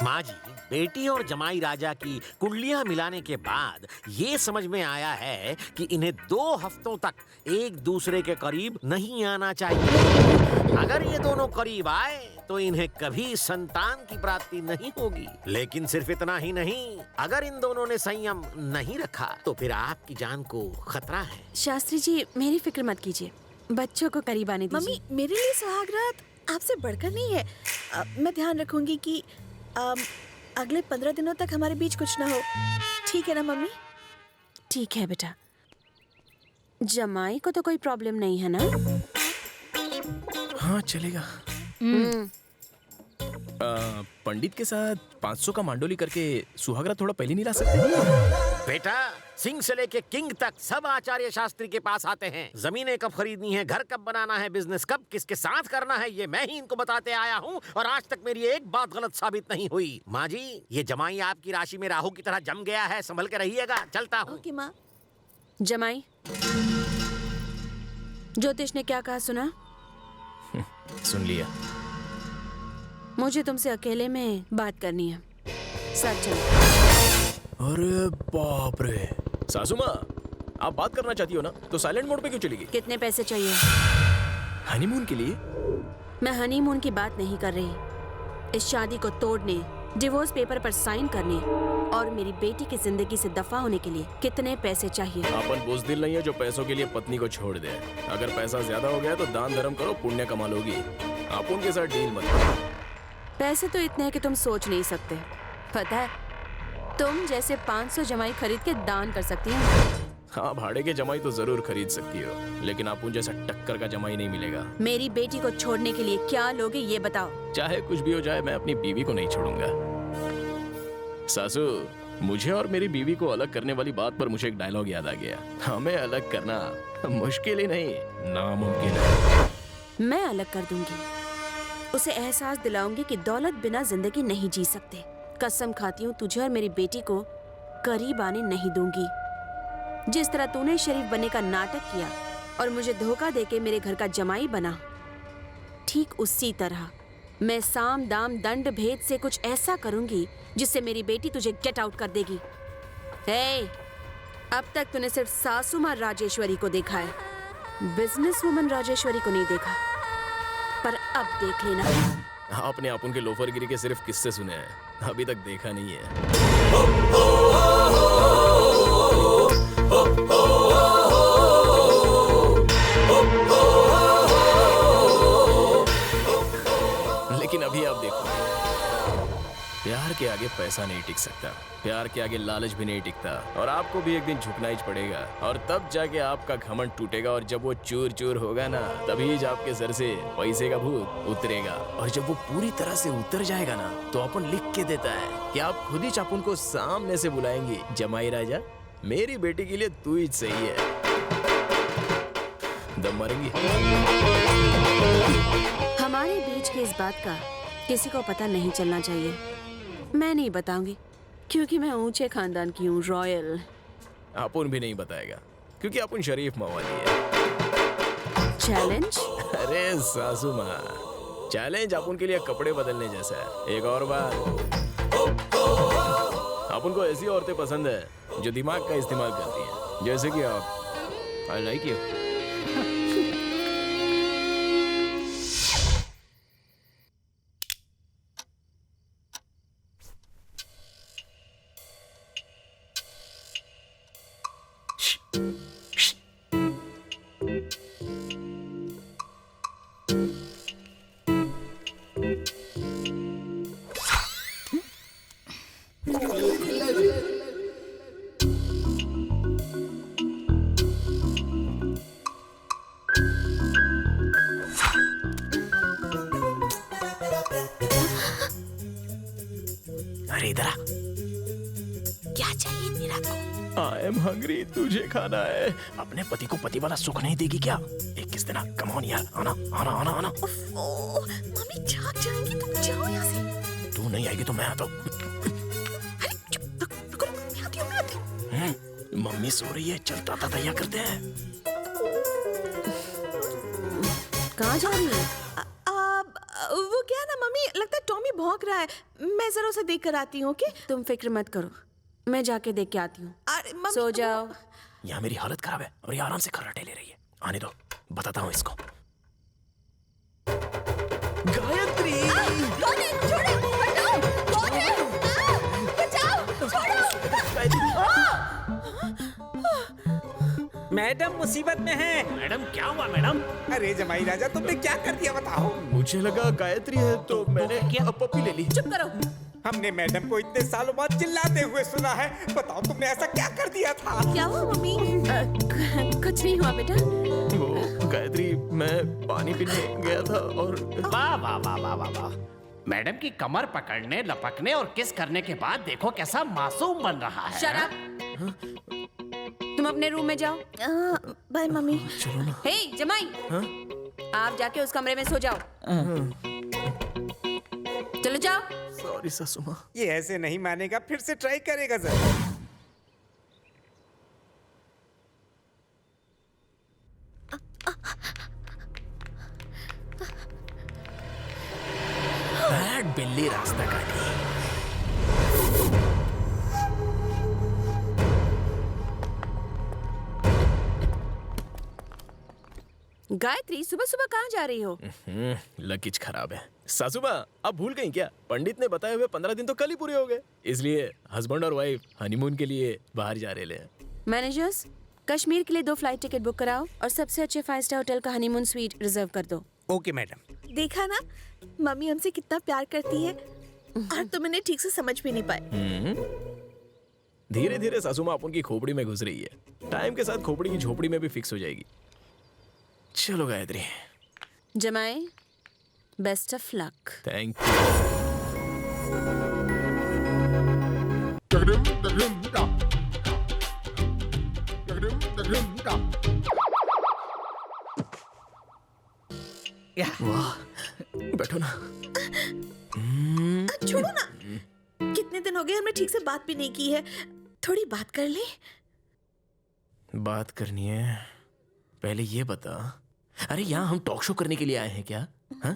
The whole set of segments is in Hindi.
माँ जी, बेटी और जमाई राजा की कुंडलियां मिलाने के बाद ये समझ में आया है कि इन्हें 2 हफ्तों तक एक दूसरे के करीब नहीं आना चाहिए। अगर ये दोनों करीब आए तो इन्हें कभी संतान की प्राप्ति नहीं होगी। लेकिन सिर्फ इतना ही नहीं, अगर इन दोनों ने संयम नहीं रखा तो फिर आपकी जान को खतरा है। शास्त्री जी, मेरी फिक्र मत कीजिए, बच्चों को करीब आने दीजिए। मम्मी, मेरे लिए सुहागरात आपसे बढ़कर नहीं है। मैं ध्यान रखूंगी कि अगले 15 दिनों तक हमारे बीच कुछ ना हो। ठीक है ना मम्मी? ठीक है बेटा। जमाई को तो कोई प्रॉब्लम नहीं है ना? हाँ चलेगा। पंडित के साथ 500 का मांडोली करके सुहागरा थोड़ा पहले नहीं ला सकते? बेटा, सिंह से लेके किंग तक सब आचार्य शास्त्री के पास आते हैं। जमीनें कब खरीदनी है, घर कब बनाना है, बिजनेस कब किसके साथ करना है, ये मैं ही इनको बताते आया हूँ और आज तक मेरी एक बात गलत साबित नहीं हुई। माँ जी, ये जमाई आपकी राशि में राहु की तरह जम गया है, संभल के रहिएगा। चलता हूँ। ओके माँ। जमाई, ज्योतिष ने क्या कहा सुना? सुन लिया। मुझे तुमसे अकेले में बात करनी है। साथ चलो। अरे बाप रे, सासू माँ, आप बात करना चाहती हो ना तो साइलेंट मोड पे क्यों चली गई? कितने पैसे चाहिए? हनीमून के लिए? मैं हनीमून की बात नहीं कर रही। इस शादी को तोड़ने, डिवोर्स पेपर पर साइन करने और मेरी बेटी की जिंदगी से दफा होने के लिए कितने पैसे चाहिए? अपन बुज़दिल नहीं है जो पैसों के लिए पत्नी को छोड़ दे। अगर पैसा ज्यादा हो गया तो दान धर्म करो, पुण्य कमा लोगी। आप उनके साथ डील मत करो। पैसे तो इतने हैं कि तुम सोच नहीं सकते। पता है, तुम जैसे 500 जमाई खरीद के दान कर सकती हो। हाँ, भाड़े के जमाई तो जरूर खरीद सकती हो, लेकिन आप उन जैसा टक्कर का जमाई नहीं मिलेगा। मेरी बेटी को छोड़ने के लिए क्या लोगे ये बताओ। चाहे कुछ भी हो जाए, मैं अपनी बीवी को नहीं छोड़ूंगा। सासू, मुझे और मेरी बीवी को अलग करने वाली बात पर मुझे एक डायलॉग याद आ गया। हमें अलग करना मुश्किल ही नहीं, नामुमकिन है। मैं अलग कर दूंगी। उसे एहसास दिलाऊंगी कि दौलत बिना जिंदगी नहीं जी सकते। कसम खाती हूँ, तुझे और मेरी बेटी को करीब आने नहीं दूंगी। जिस तरह तूने शरीफ बनने का नाटक किया और मुझे धोखा देके मेरे घर का जमाई बना, ठीक उसी तरह मैं साम दाम दंड भेद से कुछ ऐसा करूंगी जिससे मेरी बेटी तुझे गेट आउट कर देगी। हे, अब तक तूने सिर्फ सासू माँ राजेश्वरी को देखा है, बिजनेस वुमन राजेश्वरी को नहीं देखा। पर अब देख लेना। आपने आप उनके लोफरगिरी के सिर्फ किस्से सुने हैं, अभी तक देखा नहीं है। लेकिन अभी आप देखो, प्यार के आगे पैसा नहीं टिक सकता, प्यार के आगे लालच भी नहीं टिकता, और आपको भी एक दिन झुकना ही पड़ेगा। और तब जाके आपका घमंड टूटेगा, और जब वो चूर चूर होगा ना, तभी आपके सर से पैसे का भूत उतरेगा। और जब वो पूरी तरह से उतर जाएगा ना, तो अपन लिख के देता है कि आप खुद ही चापुन को सामने से बुलाएंगे, जमाई राजा, मेरी बेटी के लिए तू ही सही है। दम मारेंगी। हमारे बीच की इस बात का किसी को पता नहीं चलना चाहिए। मैं नहीं बताऊंगी क्योंकि मैं ऊंचे खानदान की हूँ, रॉयल। अपुन भी नहीं बताएगा क्योंकि अपुन शरीफ मवाली है। चैलेंज? अरे सासू माँ, चैलेंज अपुन के लिए कपड़े बदलने जैसा है। एक और बात, अपुन को ऐसी औरतें पसंद है जो दिमाग का इस्तेमाल करती हैं, जैसे कि आप। I like you. अरे इधर आ। क्या चाहिए मेरा को? आई एम हंग्री, तुझे खाना है। अपने पति को पति वाला सुख नहीं देगी क्या? 21 दिन, कम ऑन यार, आना आना आना आना। मम्मी जाग जाएंगी, तुम जाओ यहाँ से। तू नहीं आएगी तो मैं आता हूँ। अरे चुप, रुको, मैं आती हूँ। मम्मी सो रही है, चलता था तैयार करते हैं। कहाँ जा रही है? वो क्या है ना मम्मी, लगता है टॉमी भौंक रहा है। मैं जरा उसे देख कर आती हूँ। ओके तुम फिक्र मत करो, मैं जाके देख के आती हूँ। अरे मम्मी सो जाओ। यहाँ मेरी हालत खराब है और ये आराम से खर्राटे ले रही है। आने दो, बताता हूँ इसको। गायत्री! टॉमी छोड़ो, हटाओ, कौन है? बचाओ, छोड़ो। मैडम मुसीबत में है। मैडम क्या हुआ मैडम? अरे जमाई राजा, तुमने क्या कर दिया बताओ। मुझे लगा गायत्री है तो मैंने क्या पप्पी ले ली। चुप करो। हमने मैडम को इतने सालों बाद चिल्लाते हुए सुना है। बताओ तुमने ऐसा क्या कर दिया था? क्या हुआ मम्मी? कुछ नहीं हुआ बेटा। वो गायत्री, मैं पानी पीने गया था और वाह वाह वाह वाह वाह वाह। मैडम की कमर पकड़ने, लपकने और किस करने के बाद देखो कैसा मासूम बन रहा है। शराब। तुम अपने रूम में जाओ। Bye mummy. चलो ना। हे जमाई, आप जाके उस कमरे में सो जाओ। चलो जाओ। सॉरी सासू माँ। ये ऐसे नहीं मानेगा, फिर से ट्राई करेगा जरा। बैड बिल्ली रास्ता काटी। गायत्री, सुबह सुबह कहाँ जा रही हो? लगेज खराब है। सासू माँ, आप भूल गई क्या? पंडित ने बताए हुए 15 दिन तो कल ही पूरे हो गए, इसलिए हस्बैंड और वाइफ हनीमून के लिए बाहर जा रहे हैं। मैनेजर्स, कश्मीर के लिए 2 फ्लाइट टिकट बुक कराओ और सबसे अच्छे 5 स्टार होटल का हनीमून स्वीट रिजर्व कर दो। Okay madam. देखा ना, मम्मी हमसे कितना प्यार करती है और तुम इन्हें ठीक से समझ भी नहीं पाए। धीरे धीरे सासू माँ उनकी खोपड़ी में घुस रही है। टाइम के साथ खोपड़ी की झोपड़ी में भी फिक्स हो जाएगी। चलो गायत्री। जमाई, best of luck. Thank you. वाह, बैठो ना। छोड़ो ना, कितने दिन हो गए हमने ठीक से बात भी नहीं की है। थोड़ी बात कर ले। बात करनी है, पहले ये बता। अरे यहाँ हम टॉक शो करने के लिए आए हैं क्या? हाँ?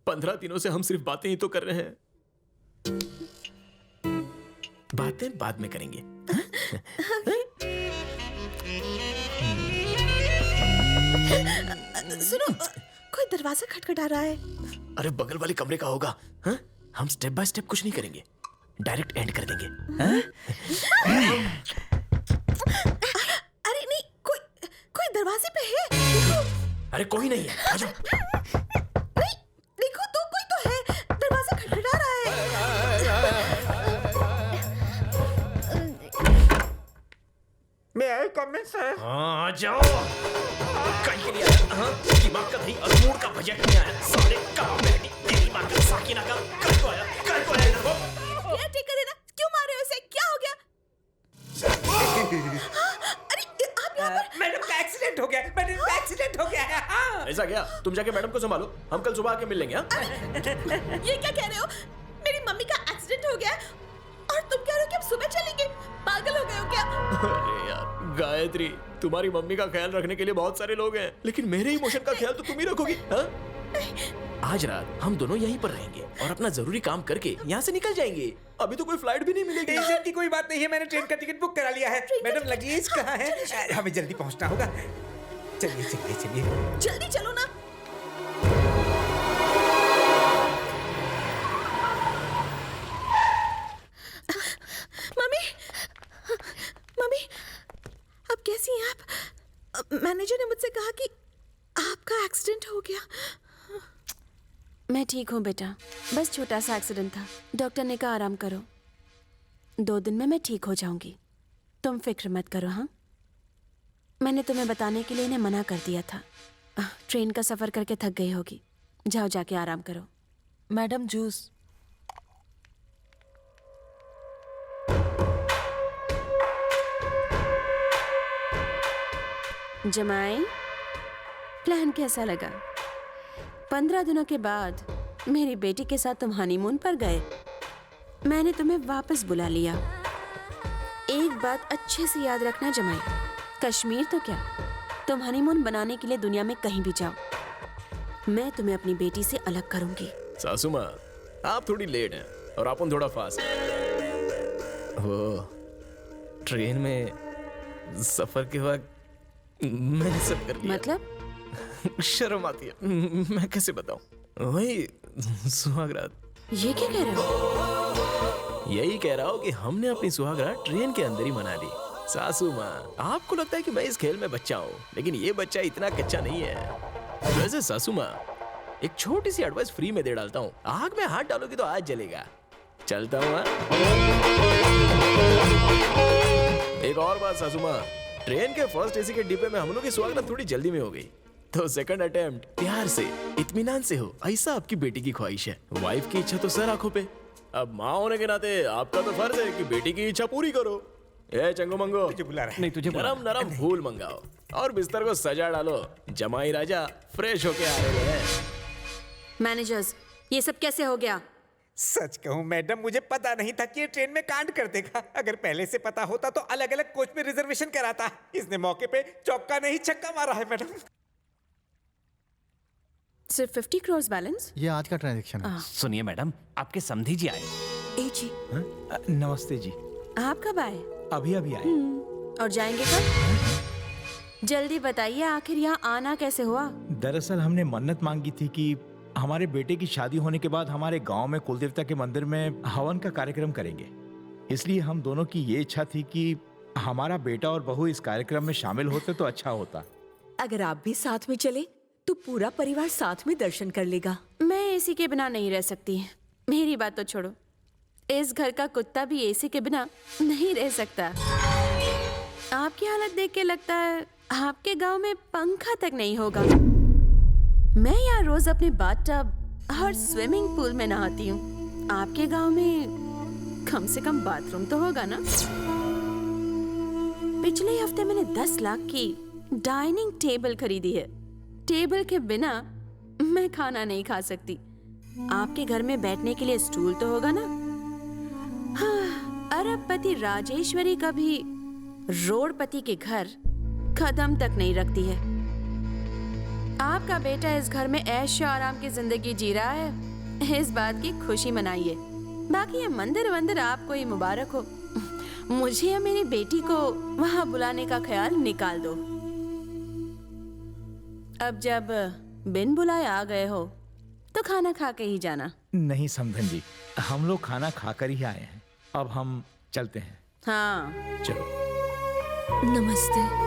15 दिनों से हम सिर्फ बातें ही तो कर रहे हैं। बातें बाद में करेंगे। सुनो, कोई दरवाजा खटखटा रहा है। अरे बगल वाले कमरे का होगा। हाँ? हम स्टेप बाय स्टेप कुछ नहीं करेंगे, डायरेक्ट एंड कर देंगे। हाँ? अरे नहीं, कोई दरवाजे पे है। देखो। अरे कोई नहीं है, आ जाओ। नहीं, देखो तो कोई तो है, दरवाजा खटखटा रहा है। मैं आई कमेंट सर। आ जाओ। कहीं के लिए आया, हाँ? दिमाग का दही और मूड का बजट नहीं आया। साले काम बैठी तेरी माँ का साकिना का कल को आया इधर को। क्या टेक कर देना, क्यों मार रहे हो इसे? क्या हो गया? अरे आप यहाँ पर? मैडम का एक्सीडेंट हो गया। मैडम का एक्सीडेंट हो गया है। हाँ। ऐसा क्या? तुम जाके मैडम को संभालो, हम कल सुबह आके मिल लेंगे। हाँ? ये क्या कह रहे हो? मेरी मम्मी का एक्सीडेंट हो गया और तुम कह रहे हो कि हम सुबह चलेंगे? पागल हो गए हो क्या? अरे यार गायत्री, तुम्हारी मम्मी का ख्याल रखने के लिए बहुत सारे लोग हैं, लेकिन मेरे इमोशन का ख्याल तो तुम ही रखोगी। हाँ? आज रात हम दोनों यहीं पर रहेंगे और अपना जरूरी काम करके यहाँ से निकल जाएंगे। अभी तो कोई फ्लाइट भी नहीं मिलेगी। टेंशन की कोई बात नहीं है, मैंने ट्रेन का टिकट बुक करा लिया है। मैडम लगेज कहाँ है? हमें जल्दी पहुंचना होगा। चलिए चलिए चलिए। जल्दी चलो ना। मम्मी, मम्मी, अब कैसी हैं आप? मैनेजर ने मुझसे कहा कि आपका एक्सीडेंट हो गया। मैं ठीक हूँ बेटा, बस छोटा सा एक्सीडेंट था। डॉक्टर ने कहा आराम करो, 2 दिन में मैं ठीक हो जाऊंगी। तुम फिक्र मत करो। हाँ, मैंने तुम्हें बताने के लिए इन्हें मना कर दिया था। ट्रेन का सफर करके थक गई होगी, जाओ जाके आराम करो। Madam juice. जमाई, प्लान कैसा लगा? 15 दिनों के बाद मेरी बेटी के साथ तुम हनीमून पर गए। मैंने तुम्हें वापस बुला लिया। एक बात अच्छे से याद रखना जमाई, कश्मीर तो क्या, तुम हनीमून बनाने के लिए दुनिया में कहीं भी जाओ, मैं तुम्हें अपनी बेटी से अलग करूंगी। सासू माँ, आप थोड़ी लेट हैं और अपन थोड़ा फास्ट हैं। वो ट्रेन में सफर के वक्त मैंने सब कर लिया। मतलब शर्म आती है, मैं कैसे बताऊं। वही सुहागरात। ये क्या कह रहे हो? यही कह रहा हूँ कि हमने अपनी सुहागरात ट्रेन के अंदर ही मना ली। सासू माँ, आपको लगता है कि मैं इस खेल में बच्चा हूँ, लेकिन ये बच्चा इतना कच्चा नहीं है। वैसे सासू माँ, एक छोटी सी एडवाइस फ्री में दे डालता हूँ, आग में हाथ डालोगी तो आज जलेगा। चलता हूँ। एक और बात सासू माँ, ट्रेन के फर्स्ट एसी के डिब्बे में हम लोग की सुहागरात थोड़ी जल्दी में हो गई, तो सेकंड अटेम्प्ट प्यार से, इत्मीनान से हो, ऐसा आपकी बेटी की ख्वाहिश है। वाइफ की इच्छा तो सर आंखों पे, अब माँ होने के नाते आपका तो फर्ज है कि बेटी की इच्छा पूरी करो। ए चंगो मंगो, तुझे बुला रहा है। नहीं तुझे नरम नरम फूल मंगाओ और बिस्तर को सजा डालो। जमाई राजा फ्रेश होके आ रहे हैं। मैनेजर्स, ये सब कैसे हो गया? सच कहूं मैडम, मुझे पता नहीं था कि ये ट्रेन में कांड कर देगा। अगर पहले से पता होता तो अलग अलग कोच में रिजर्वेशन कराता। इसने मौके पे चौका नहीं छक्का मारा है मैडम। सिर्फ 50 करोड़ बैलेंस? ये आज का ट्रांजैक्शन है। सुनिए मैडम, आपके समधी जी आए। ए जी, नमस्ते जी। आप कब आए? अभी अभी आए। और जाएंगे कब? जल्दी बताइए, आखिर यहाँ आना कैसे हुआ? दरअसल हमने मन्नत मांगी थी कि हमारे बेटे की शादी होने के बाद हमारे गांव में कुल देवता के मंदिर में हवन का कार्यक्रम करेंगे। इसलिए हम दोनों की ये इच्छा थी कि हमारा बेटा और बहू इस कार्यक्रम में शामिल होते तो अच्छा होता। अगर आप भी साथ में चले तो पूरा परिवार साथ में दर्शन कर लेगा। मैं एसी के बिना नहीं रह सकती। मेरी बात तो छोड़ो, इस घर का कुत्ता भी एसी के बिना नहीं रह सकता। आपकी हालत देख के लगता है आपके गांव में पंखा तक नहीं होगा। मैं यहाँ रोज अपने बाथटब और स्विमिंग पूल में नहाती हूँ। आपके गांव में कम से कम बाथरूम तो होगा ना? पिछले हफ्ते मैंने 10 लाख की डाइनिंग टेबल खरीदी है। टेबल के बिना मैं खाना नहीं खा सकती। आपके घर में बैठने के लिए स्टूल तो होगा ना? हाँ, अरबपति राजेश्वरी कभी रोडपति के घर कदम तक नहीं रखती है। आपका बेटा इस घर में ऐश आराम की जिंदगी जी रहा है, इस बात की खुशी मनाइए। बाकी ये मंदिर वंदिर आपको ही मुबारक हो। मुझे या मेरी बेटी को वहां बुलाने का ख्याल निकाल दो। अब जब बिन बुलाए आ गए हो तो खाना खा के ही जाना। नहीं समधन जी, हम लोग खाना खाकर ही आए हैं। अब हम चलते हैं। हाँ। चलो। नमस्ते।